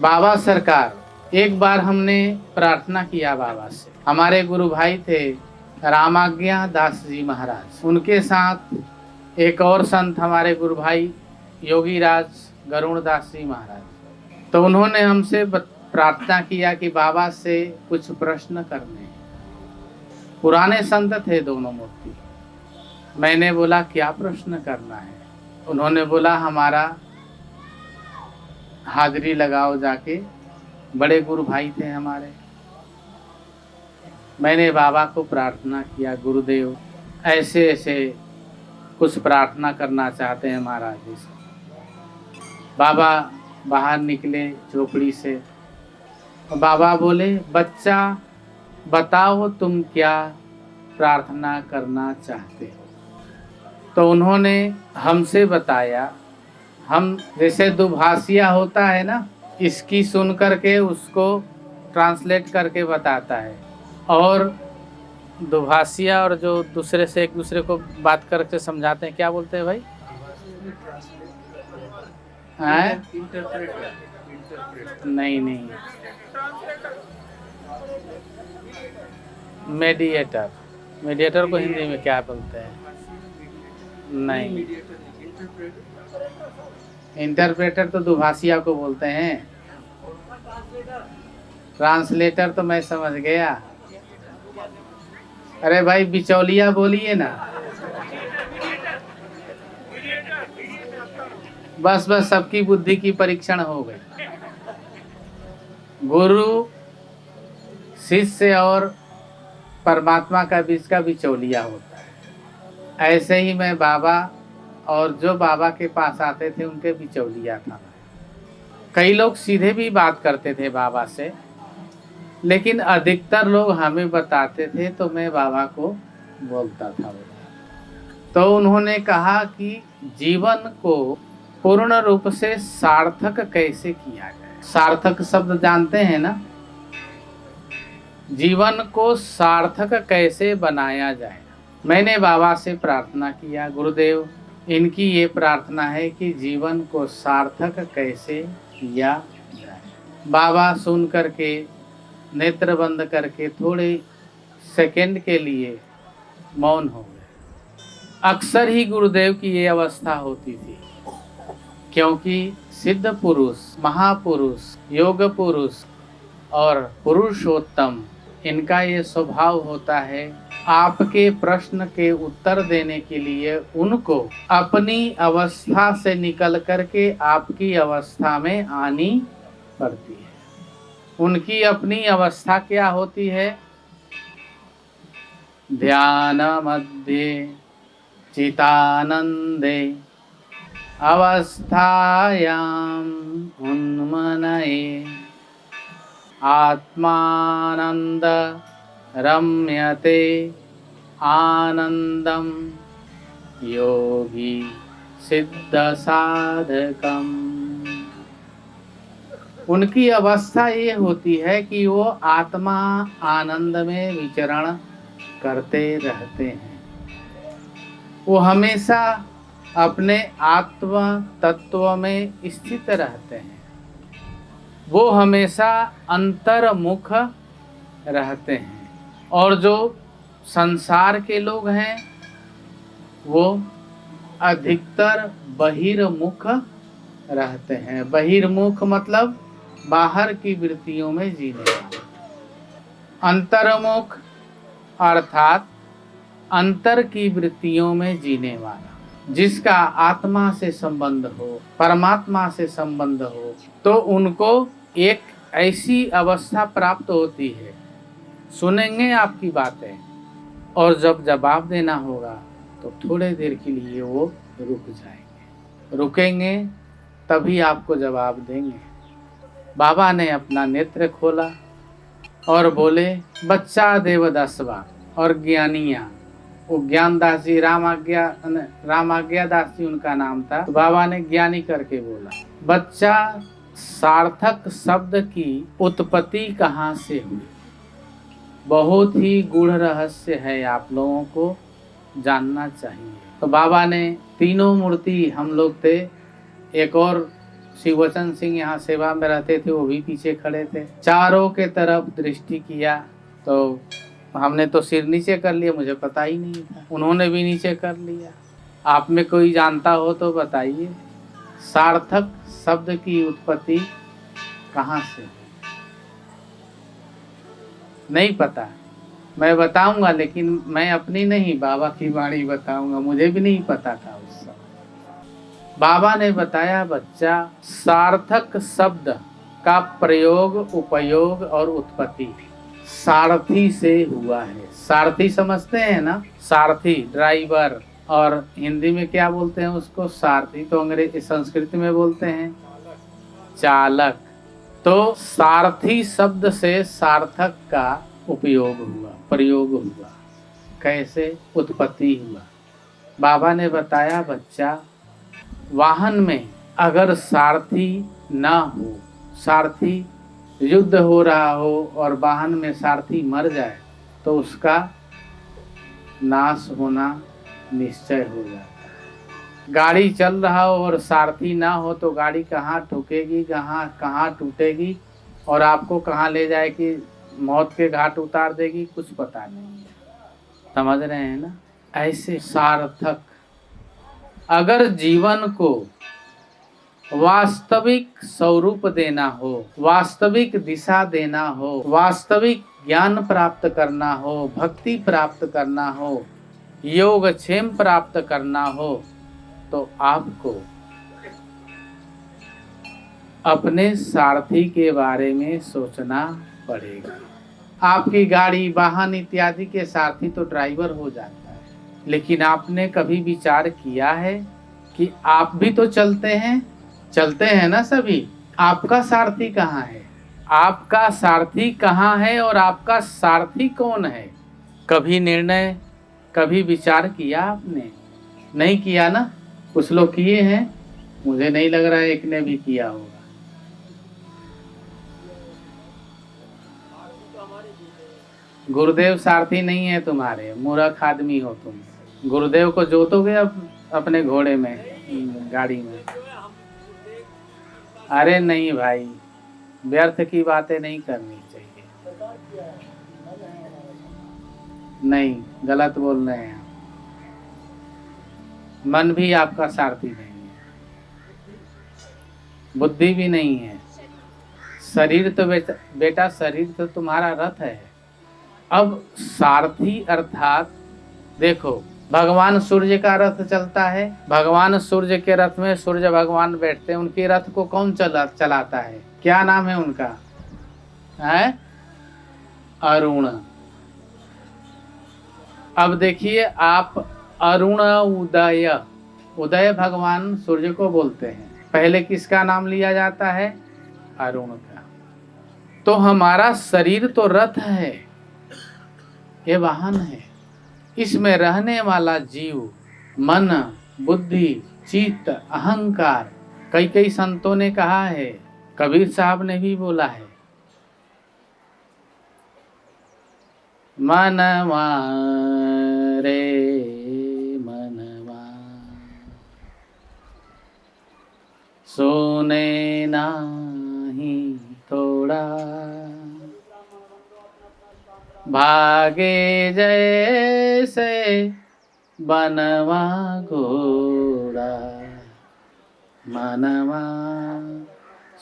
बाबा सरकार, एक बार हमने प्रार्थना किया बाबा से। हमारे गुरु भाई थे रामाज्ञा दास जी महाराज, उनके साथ एक और संत हमारे गुरु भाई योगी राज गरुण दास जी महाराज। तो उन्होंने हमसे प्रार्थना किया कि बाबा से कुछ प्रश्न करने हैं। पुराने संत थे दोनों मूर्ति। मैंने बोला क्या प्रश्न करना है? उन्होंने बोला हमारा हाजिरी लगाओ जाके, बड़े गुरु भाई थे हमारे। मैंने बाबा को प्रार्थना किया, गुरुदेव ऐसे ऐसे कुछ प्रार्थना करना चाहते हैं महाराज जी से। बाबा बाहर निकले झोपड़ी से। बाबा बोले, बच्चा बताओ तुम क्या प्रार्थना करना चाहते हो? तो उन्होंने हमसे बताया, हम जैसे दुभाषिया होता है ना, इसकी सुन करके उसको ट्रांसलेट करके बताता है, और दुभाषिया और जो दूसरे से एक दूसरे को बात करके समझाते हैं, क्या बोलते हैं भाई? नहीं, मेडिएटर को हिंदी में क्या बोलते हैं? नहीं, इंटरप्रेटर तो दुभाषिया को बोलते हैं। ट्रांसलेटर तो मैं समझ गया। अरे भाई बिचौलिया बोलिए ना। बस सबकी बुद्धि की परीक्षण हो गई। गुरु शिष्य और परमात्मा का बीच का बिचौलिया होता है। ऐसे ही मैं बाबा और जो बाबा के पास आते थे उनके बिचौलिया था। कई लोग सीधे भी बात करते थे बाबा से, लेकिन अधिकतर लोग हमें बताते थे तो मैं बाबा को बोलता था। तो उन्होंने कहा कि जीवन को पूर्ण रूप से सार्थक कैसे किया जाए। सार्थक शब्द जानते हैं ना? जीवन को सार्थक कैसे बनाया जाए। मैंने बाबा से प्रार्थना किया, गुरुदेव इनकी ये प्रार्थना है कि जीवन को सार्थक कैसे किया जाए। बाबा सुन करके नेत्र बंद करके थोड़े सेकंड के लिए मौन हो गए। अक्सर ही गुरुदेव की ये अवस्था होती थी, क्योंकि सिद्ध पुरुष, महापुरुष, योग पुरुष और पुरुषोत्तम, इनका ये स्वभाव होता है आपके प्रश्न के उत्तर देने के लिए उनको अपनी अवस्था से निकल करके आपकी अवस्था में आनी पड़ती है। उनकी अपनी अवस्था क्या होती है? ध्यान मध्ये चितानंदे अवस्थायाम उन्मनये आत्मानंद रम्यते आनंदम योगी सिद्ध साधकम। उनकी अवस्था ये होती है कि वो आत्मा आनंद में विचरण करते रहते हैं। वो हमेशा अपने आत्म तत्व में स्थित रहते हैं। वो हमेशा अंतर्मुख रहते हैं। और जो संसार के लोग हैं वो अधिकतर बहिर्मुख रहते हैं। बहिर्मुख मतलब बाहर की वृत्तियों में जीने वाले। अंतर्मुख अर्थात अंतर की वृत्तियों में जीने वाला, जिसका आत्मा से संबंध हो, परमात्मा से संबंध हो, तो उनको एक ऐसी अवस्था प्राप्त होती है। सुनेंगे आपकी बातें और जब जवाब देना होगा तो थोड़े देर के लिए वो रुक जाएंगे, रुकेंगे तभी आपको जवाब देंगे। बाबा ने अपना नेत्र खोला और बोले, बच्चा देवदासवा और ज्ञानिया, वो ज्ञानदास जी रामाज्ञा दास जी उनका नाम था। तो बाबा ने ज्ञानी करके बोला, बच्चा सार्थक शब्द की उत्पत्ति कहाँ से हुई? बहुत ही गूढ़ रहस्य है, आप लोगों को जानना चाहिए। तो बाबा ने तीनों मूर्ति, हम लोग थे, एक और शिववचन सिंह यहाँ सेवा में रहते थे, वो भी पीछे खड़े थे। चारों के तरफ दृष्टि किया तो हमने तो सिर नीचे कर लिया, मुझे पता ही नहीं था। उन्होंने भी नीचे कर लिया। आप में कोई जानता हो तो बताइए, सार्थक शब्द की उत्पत्ति कहाँ से? नहीं पता। मैं बताऊंगा, लेकिन मैं अपनी नहीं, बाबा की वाणी बताऊंगा। मुझे भी नहीं पता था उस समय। बाबा ने बताया, बच्चा, सार्थक शब्द का प्रयोग, उपयोग और उत्पत्ति सारथी से हुआ है। सारथी समझते हैं ना? सारथी, ड्राइवर। और हिंदी में क्या बोलते हैं उसको? सारथी। तो अंग्रेजी संस्कृत में बोलते हैं चालक। तो सारथी शब्द से सार्थक का उपयोग हुआ, प्रयोग हुआ। कैसे? उत्पत्ति हुआ। बाबा ने बताया, बच्चा, वाहन में अगर सारथी ना हो, सारथी युद्ध हो रहा हो और वाहन में सारथी मर जाए तो उसका नाश होना निश्चय हो जाता है। गाड़ी चल रहा हो और सारथी ना हो तो गाड़ी कहाँ ठुकेगी, कहाँ टूटेगी और आपको कहाँ ले जाएगी, मौत के घाट उतार देगी, कुछ पता नहीं। समझ रहे हैं ना? ऐसे सार्थक, अगर जीवन को वास्तविक स्वरूप देना हो, वास्तविक दिशा देना हो, वास्तविक ज्ञान प्राप्त करना हो, भक्ति प्राप्त करना हो, योगक्षेम प्राप्त करना हो, तो आपको अपने सारथी के बारे में सोचना पड़ेगा। आपकी गाड़ी, वाहन इत्यादि के सारथी तो ड्राइवर हो जाता है, लेकिन आपने कभी विचार किया है कि आप भी तो चलते हैं ना सभी? आपका सारथी कहाँ है? आपका सारथी कहाँ है और आपका सारथी कौन है? कभी निर्णय, कभी विचार किया आपने? नहीं किया ना? कुछ लोग किए हैं, मुझे नहीं लग रहा है एक ने भी किया होगा। गुरुदेव सारथी नहीं है तुम्हारे, मूर्ख आदमी हो तुम। गुरुदेव को जोतोगे अब अपने घोड़े में, गाड़ी में? अरे नहीं भाई, व्यर्थ की बातें नहीं करनी चाहिए। नहीं, गलत बोल रहे हैं। मन भी आपका सारथी नहीं है, बुद्धि भी नहीं है। शरीर तो बेटा शरीर तो तुम्हारा रथ है। अब सारथी अर्थात देखो, भगवान सूर्य का रथ चलता है। भगवान सूर्य के रथ में सूर्य भगवान बैठते हैं। उनके रथ को कौन चलाता है? क्या नाम है उनका? है अरुण। अब देखिए आप, अरुण उदय, उदय भगवान सूर्य को बोलते हैं। पहले किसका नाम लिया जाता है? अरुण का। तो हमारा शरीर तो रथ है, ये वाहन है। इसमें रहने वाला जीव, मन, बुद्धि, चित्त, अहंकार, कई संतों ने कहा है, कबीर साहब ने भी बोला है, मनवा रे मनवा सोने नाही थोड़ा, भागे जैसे बनवा घोड़ा, मनवा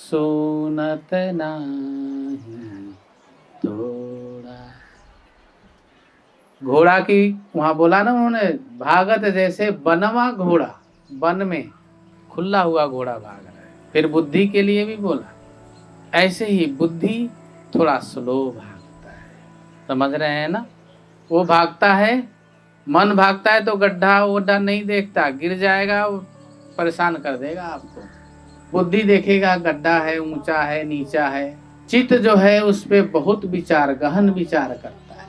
सुनत नाही थोड़ा। घोड़ा की वहां बोला ना उन्होंने, भागत जैसे बनवा घोड़ा, वन में खुला हुआ घोड़ा भाग रहा है। फिर बुद्धि के लिए भी बोला, ऐसे ही बुद्धि थोड़ा स्लो भागता है। समझ रहे हैं ना? वो भागता है, मन भागता है तो गड्ढा वड्ढा नहीं देखता, गिर जाएगा, परेशान कर देगा आपको। बुद्धि देखेगा गड्ढा है, ऊंचा है, नीचा है। चित्त जो है उस पे बहुत विचार, गहन विचार करता है।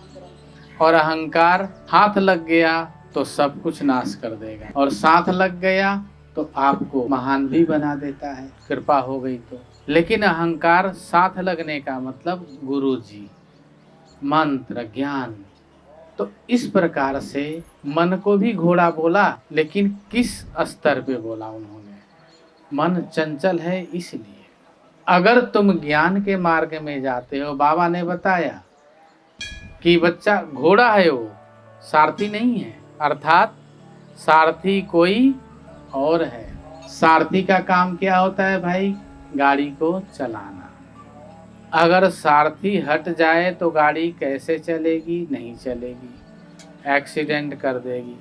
और अहंकार हाथ लग गया तो सब कुछ नाश कर देगा, और साथ लग गया तो आपको महान भी बना देता है, कृपा हो गई तो। लेकिन अहंकार साथ लगने का मतलब गुरु जी, मंत्र, ज्ञान। तो इस प्रकार से मन को भी घोड़ा बोला, लेकिन किस स्तर पे बोला उन्होंने? मन चंचल है इसलिए। अगर तुम ज्ञान के मार्ग में जाते हो, बाबा ने बताया कि बच्चा घोड़ा है, वो सारथी नहीं है, अर्थात सारथी कोई और है। सारथी का काम क्या होता है भाई? गाड़ी को चलाना। अगर सारथी हट जाए तो गाड़ी कैसे चलेगी? नहीं चलेगी, एक्सीडेंट कर देगी।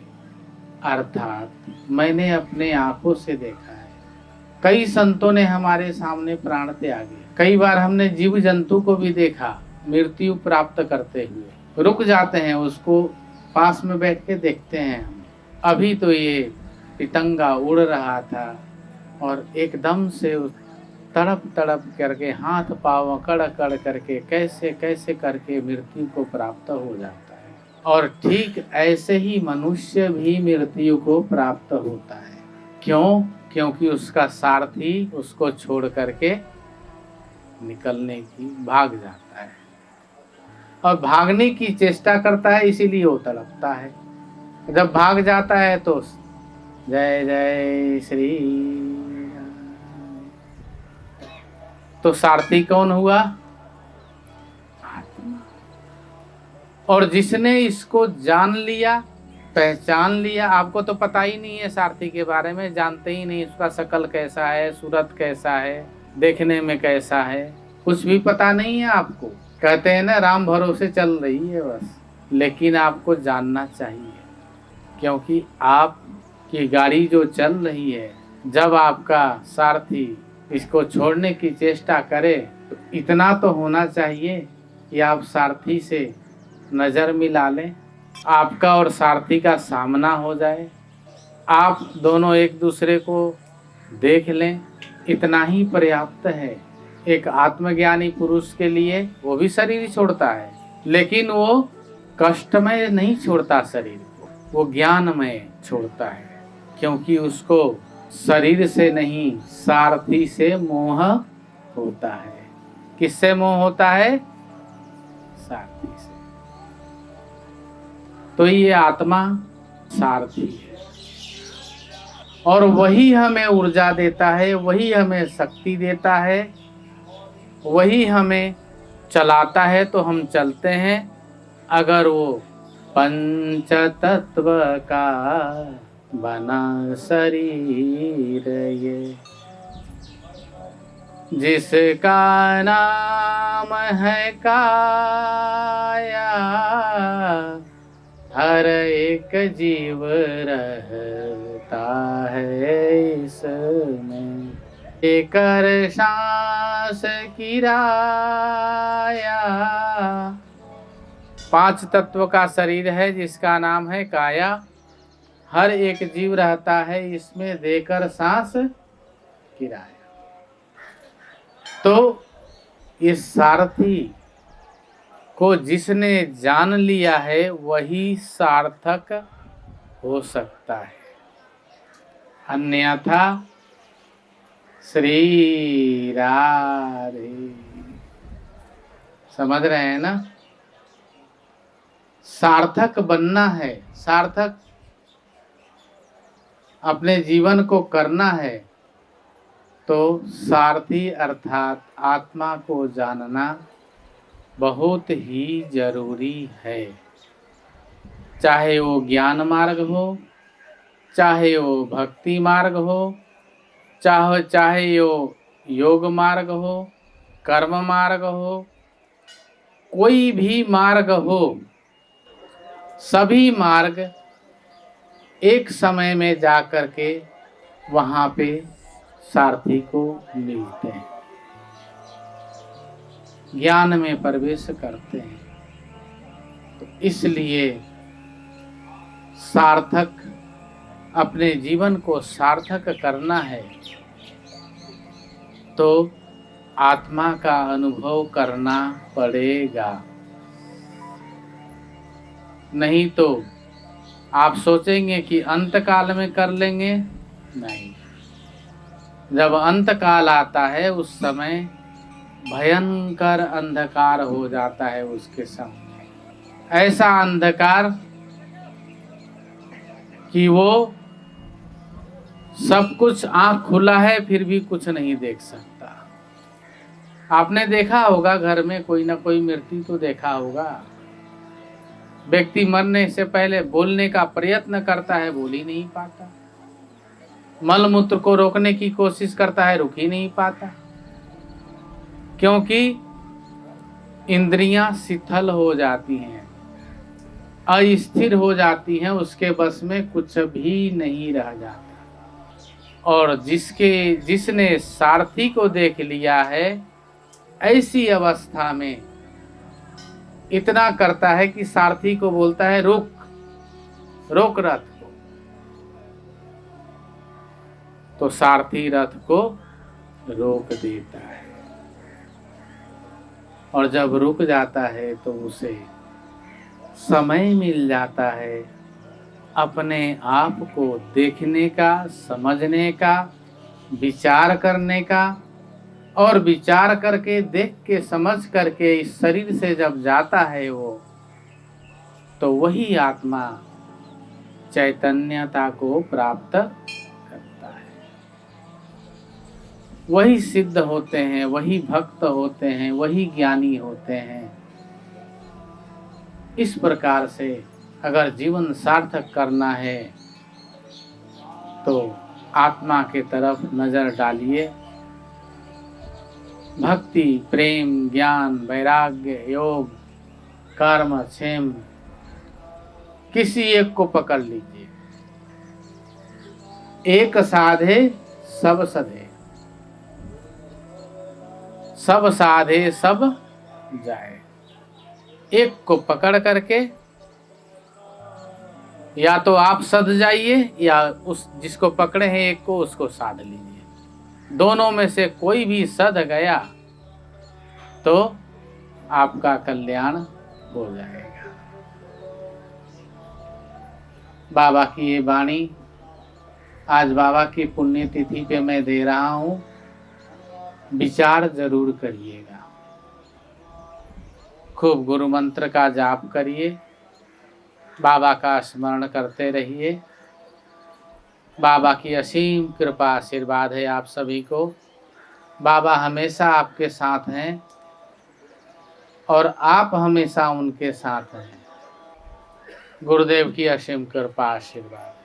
अर्थात मैंने अपने आंखों से देखा है, कई संतों ने हमारे सामने प्राण त्यागे। कई बार हमने जीव जंतु को भी देखा मृत्यु प्राप्त करते हुए। रुक जाते हैं, उसको पास में बैठ के देखते हैं हम। अभी तो ये पितंगा उड़ रहा था और एकदम से तड़प तड़प करके हाथ पाँव कड़ कड़ करके कैसे कैसे करके मृत्यु को प्राप्त हो जाता है। और ठीक ऐसे ही मनुष्य भी मृत्यु को प्राप्त होता है। क्यों? क्योंकि उसका सारथी उसको छोड़ करके निकलने की भाग जाता है, और भागने की चेष्टा करता है, इसीलिए वो तड़पता है। जब भाग जाता है तो जय जय श्री राम। तो सारथी कौन हुआ? आत्मा। और जिसने इसको जान लिया, पहचान लिया, आपको तो पता ही नहीं है सारथी के बारे में, जानते ही नहीं उसका शकल कैसा है, सूरत कैसा है, देखने में कैसा है, कुछ भी पता नहीं है आपको। कहते हैं ना राम भरोसे चल रही है बस, लेकिन आपको जानना चाहिए, क्योंकि आपकी गाड़ी जो चल रही है, जब आपका सारथी इसको छोड़ने की चेष्टा करे तो इतना तो होना चाहिए कि आप सारथी से नज़र मिला लें, आपका और सारथी का सामना हो जाए, आप दोनों एक दूसरे को देख लें, इतना ही पर्याप्त है। एक आत्मज्ञानी पुरुष के लिए वो भी शरीर छोड़ता है, लेकिन वो कष्टमय नहीं छोड़ता शरीर को, वो ज्ञानमय छोड़ता है, क्योंकि उसको शरीर से नहीं सारथी से मोह होता है। किससे मोह होता है? सारथी से। तो ये आत्मा सारथी है, और वही हमें ऊर्जा देता है, वही हमें शक्ति देता है, वही हमें चलाता है तो हम चलते हैं। अगर वो पंच तत्व का बना शरीर ये, जिसका नाम है काया, हर एक जीव रहता है इसमें, लेकर सांस की राया। 5 तत्व का शरीर है जिसका नाम है काया, हर एक जीव रहता है इसमें, देकर सांस की राया। तो इस सारथी को जिसने जान लिया है वही सार्थक हो सकता है, अन्यथा श्री राधे। समझ रहे हैं ना? सार्थक बनना है, सार्थक अपने जीवन को करना है, तो सारथी अर्थात आत्मा को जानना बहुत ही जरूरी है। चाहे वो ज्ञान मार्ग हो, चाहे वो भक्ति मार्ग हो, चाहे वो योग मार्ग हो, कर्म मार्ग हो, कोई भी मार्ग हो, सभी मार्ग एक समय में जा कर के वहाँ पे सारथी को मिलते हैं, ज्ञान में प्रवेश करते हैं। तो इसलिए सार्थक, अपने जीवन को सार्थक करना है तो आत्मा का अनुभव करना पड़ेगा। नहीं तो आप सोचेंगे कि अंत काल में कर लेंगे, नहीं। जब अंत काल आता है उस समय भयंकर अंधकार हो जाता है उसके सामने, ऐसा अंधकार कि वो सब कुछ आंख खुला है फिर भी कुछ नहीं देख सकता। आपने देखा होगा घर में कोई ना कोई मृत्यु तो देखा होगा। व्यक्ति मरने से पहले बोलने का प्रयत्न करता है, बोल ही नहीं पाता। मल मूत्र को रोकने की कोशिश करता है, रुक ही नहीं पाता, क्योंकि इंद्रियां शिथिल हो जाती हैं, अस्थिर हो जाती हैं, उसके बस में कुछ भी नहीं रह जाता। और जिसने सारथी को देख लिया है, ऐसी अवस्था में इतना करता है कि सारथी को बोलता है रोक रोक रथ को, तो सारथी रथ को रोक देता है। और जब रुक जाता है तो उसे समय मिल जाता है अपने आप को देखने का, समझने का, विचार करने का, और विचार करके, देख के, समझ करके इस शरीर से जब जाता है वो, तो वही आत्मा चैतन्यता को प्राप्त करता है। वही सिद्ध होते हैं, वही भक्त होते हैं, वही ज्ञानी होते हैं। इस प्रकार से अगर जीवन सार्थक करना है तो आत्मा के तरफ नजर डालिए। भक्ति, प्रेम, ज्ञान, वैराग्य, योग, कर्म, क्षेम, किसी एक को पकड़ लीजिए। एक साधे सब सधे, सब साधे सब जाए। एक को पकड़ करके या तो आप सध जाइए या उस जिसको पकड़े हैं एक को, उसको साध लीजिए। दोनों में से कोई भी सध गया तो आपका कल्याण हो जाएगा। बाबा की ये वाणी आज बाबा की पुण्यतिथि पे मैं दे रहा हूँ, विचार जरूर करिएगा। खूब गुरु मंत्र का जाप करिए, बाबा का स्मरण करते रहिए। बाबा की असीम कृपा आशीर्वाद है आप सभी को। बाबा हमेशा आपके साथ हैं और आप हमेशा उनके साथ हैं। गुरुदेव की असीम कृपा आशीर्वाद।